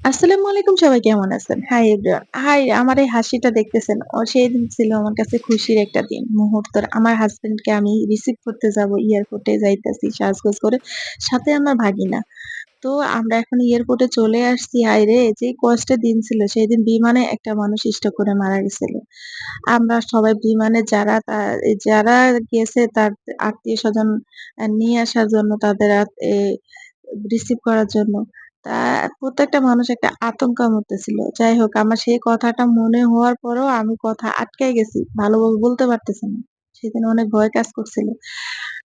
আসসালামু আলাইকুম, সবাই কেমন আছেন? Hi everyone. হাই, আমার এই হাসিটা দেখতেছেন? সেদিন ছিল আমার কাছে খুশির একটা দিন, মুহূর্তের। আমার হাসব্যান্ডকে আমি রিসিভ করতে যাবো, এয়ারপোর্টে যাইতেছি সাজগোজ করে। সাথে আমার ভাগিনা। তো আমরা এখন এয়ারপোর্টে চলে আসছি। হায়রে! যে কষ্টের দিন ছিল, সেদিন বিমানে একটা মানুষ স্ট্রোক করে মারা গেছিল। আমরা সবাই বিমানে যারা গেছে তার আত্মীয়স্বজন নিয়ে আসার জন্য, তাদের রিসিভ করার জন্য। তা প্রত্যেকটা মানুষ একটা আতঙ্কের মধ্যে ছিল। যাই হোক, আমার সেই কথাটা মনে হওয়ার পরেও আমি কথা আটকায় গেছি। ভালোভাবে বলতে পারতেছি না। সেদিন অনেক ভয় কাজ করছিল।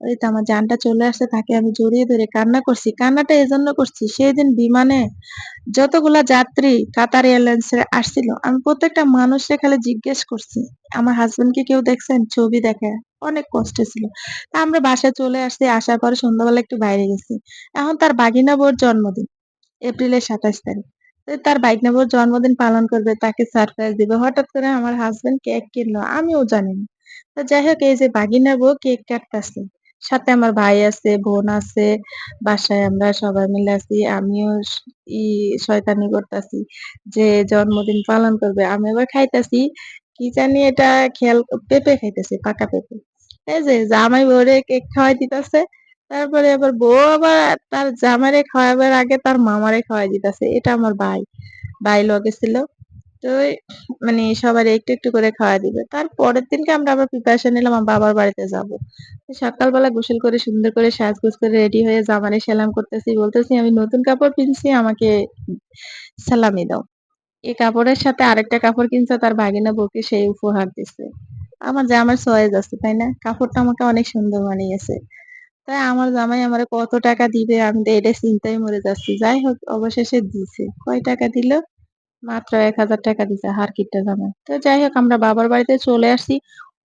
ওই তো আমার জানটা চলে আসছে, তাকে আমি জড়িয়ে ধরে কান্না করছি। কান্নাটা এজন্য করছি, সেদিন বিমানে যতগুলা যাত্রী কাতার এয়ারলাইন্স এর আসছিল, আমি প্রত্যেকটা মানুষরে খালি জিজ্ঞেস করছি, "আমার হাসব্যান্ডকে কেউ দেখছেন?" ছবি দেখে। অনেক কষ্টে ছিল। তা আমরা বাসায় চলে আসছি। আসার পরে সন্ধ্যাবেলা একটু বাইরে গেছি। এখন তার বাগিনা বউর জন্মদিন। এপ্রিলের ২৭ তারিখ। তো তার ভাইগনা বউর জন্মদিন পালন করবে, তাকে সারপ্রাইজ দিবে। হঠাৎ করে আমার হাসব্যান্ড কেক কিনলো। আমিও জানি না। তো যাই হোক, এই যে ভাগিনা বউ কেক কাটতাছে। সাথে আমার ভাই আছে, বোন আছে। বাসায় আমরা সবাই মিলে আছি। আমিও ই শয়তানি করতাছি যে জন্মদিন পালন করবে। আমি আবার খাইতাছি কি জানি এটা, খেয়াল পেঁপে খাইতেছি, পাকা পেঁপে। এই যে জামাই বউরে কেক খাওয়াই দিতেছে। তারপরে আবার বউ আবার তার জামাইরে খাওয়াবার আগে তার মামারে খাওয়াই দিতেছে। এটা আমার ভাই। ভাই লগে ছিল। তো মানে সবারই একটু, একটু করে খাওয়ায় দিবে। তার পরের দিনকে আমরা আবার প্রিপারেশন নিলাম আমার বাবার বাড়িতে যাবো। সকালবেলা গোসল করে সুন্দর করে সাজগোজ করে রেডি হয়ে জামাইরে সেলাম করতেছি। বলতেছি, "আমি নতুন কাপড় কিনছি, আমাকে সালামি দাও।" এই কাপড়ের সাথে আরেকটা কাপড় কিনছে তার ভাগিনা বউকে, সেই উপহার দিছে। আমার জামার চয়েস আছে, তাই না? কাপড়টা আমাকে অনেক সুন্দর মানিয়েছে। তাই আমার জামাই আমারে কত টাকা দিবে, আমি তো এটা চিন্তায় মরে যাচ্ছি। যাই হোক, অবশেষে দিছে। কয় টাকা দিল? মাত্র ৳১,০০০ দিছে, হারকিপটা জামাই। তো যাই হোক, আমরা বাবার বাড়িতে চলে আসছি।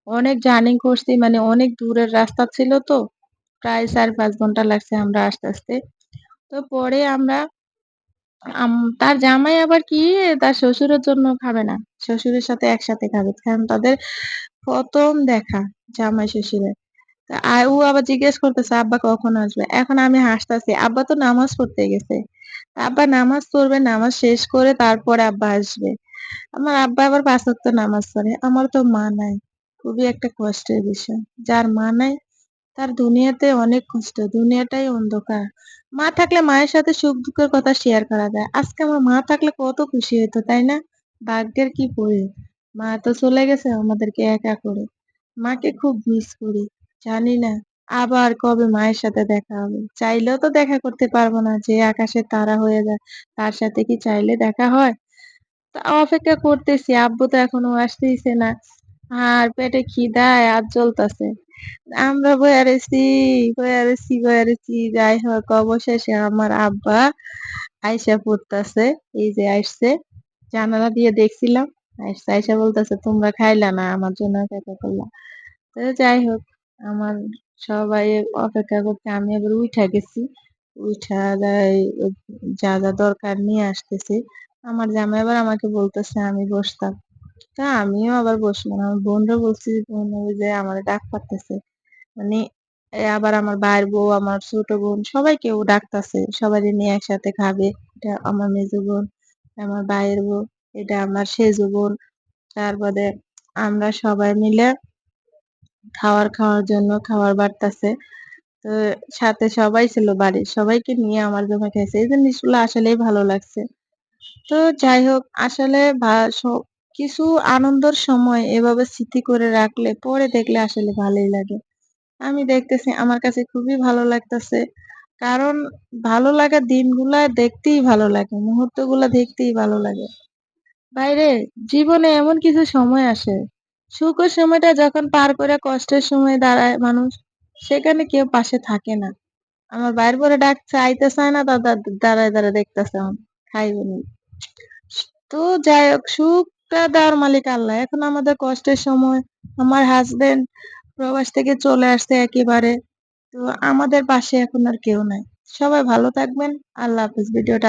অনেক জার্নি করছি, মানে অনেক দূরের রাস্তা ছিল তো। প্রায় ৪-৫ ঘন্টা লাগছে আমরা আসতে, আসতে। তো পরে আমরা আম তার জামাই আবার কি, তার শ্বশুরের জন্য খাবে না। শ্বশুরের সাথে একসাথে খাবে। কারণ তাদের ১ম দেখা জামাই শ্বশুরের। ও আবার জিজ্ঞেস করতেছে, "আব্বা কখন আসবে?" এখন আমি হাসতাছি। আব্বা তো নামাজ পড়তে গেছে। আব্বা নামাজ পড়বে, নামাজ শেষ করে তারপরে আব্বা আসবে। আমার আব্বা আবার ৫ ওয়াক্ত নামাজ পড়ে। আমার তো মা নাই। খুবই একটা কষ্টের বিষয়। যার মা নাই, তার দুনিয়াতে অনেক কষ্ট। দুনিয়াটাই অন্ধকার। মা থাকলে মায়ের সাথে সুখ-দুঃখের কথা শেয়ার করা যায়। আজকে আমার মা থাকলে কত খুশি হইতো, তাই না? ভাগ্যের কি পরি। মা তো চলে গেছে আমাদেরকে একা করে। মাকে খুব মিস করি। জানি না আবার কবে মায়ের সাথে দেখা হবে। চাইলেও তো দেখা করতে পারব না। যে আকাশের তারা হয়ে যায়, তার সাথে কি চাইলে দেখা হয়? তা অপেক্ষা করতেছি। আব্বু তো এখনো আসতেইছে না। আর পেটে খিদায় আজ জ্বলতাছে। আমরা বইয়া রইছি, বইয়া রইছি, বইয়া রইছি। যাই হোক, অবশেষে আমার আব্বা আইসা পড়তাছে। এই যে আইসছে। জানালা দিয়ে দেখছিলাম। আইসা, আইসা বলতেছে, "তোমরা খাইলা না, আমার জন্য অপেক্ষা করলা।" তো যাই হোক, আমার সবাই অপেক্ষা করতে আমি আবার উইঠা গেছি। উইঠা যাই যা, যা দরকার নিয়ে আসতেছি। আমার জামাই আবার আমাকে বলতেছে আমি বসতাম। তা আমিও আবার বসলাম। আমার বোনরে বলছি, বোন ওই যে আমারে ডাক পাড়তেছে। মানে আবার আমার ভাইয়ের বউ, আমার ছোট বোন সবাইকে ও ডাকতাছে। সবাইরে নিয়ে একসাথে খাবে। এটা আমার মেজো বোন, আমার ভাইয়ের বউ, এটা আমার সেজো বোন। তারপরে আমরা সবাই মিলে খাওয়ার জন্য খাবার বাড়তাছে। তো সাথে সবাই ছিল বাড়ির। সবাইকে নিয়ে আমার জন্য খাইছে। এই জিনিসগুলো আসলেই ভালো লাগছে। তো যাই হোক, আসলে কিছু আনন্দের সময় এভাবে স্মৃতি করে রাখলে পরে দেখলে আসলে ভালোই লাগে। আমি দেখতেছি আমার কাছে খুবই ভালো লাগতেছে। কারণ ভালো লাগার দিনগুলা দেখতেই ভালো লাগে। মুহূর্তগুলা দেখতেই ভালো লাগে। বাইরে জীবনে এমন কিছু সময় আসে, সুখের সময়টা যখন পার করে কষ্টের সময় দাঁড়ায় মানুষ, সেখানে কেউ পাশে থাকে না। আমার বাইর পরে ডাকছে, আইতে চায় না, দাঁড়ায়, দাঁড়ায় দেখতেছে এখন খাইবনি। তো যাই হোক, সুখটা দেওয়ার মালিক আল্লাহ। এখন আমাদের কষ্টের সময়, আমার হাসব্যান্ড প্রবাস থেকে চলে আসছে একেবারে। তো আমাদের পাশে এখন আর কেউ নাই। সবাই ভালো থাকবেন। আল্লাহ হাফেজ। ভিডিওটা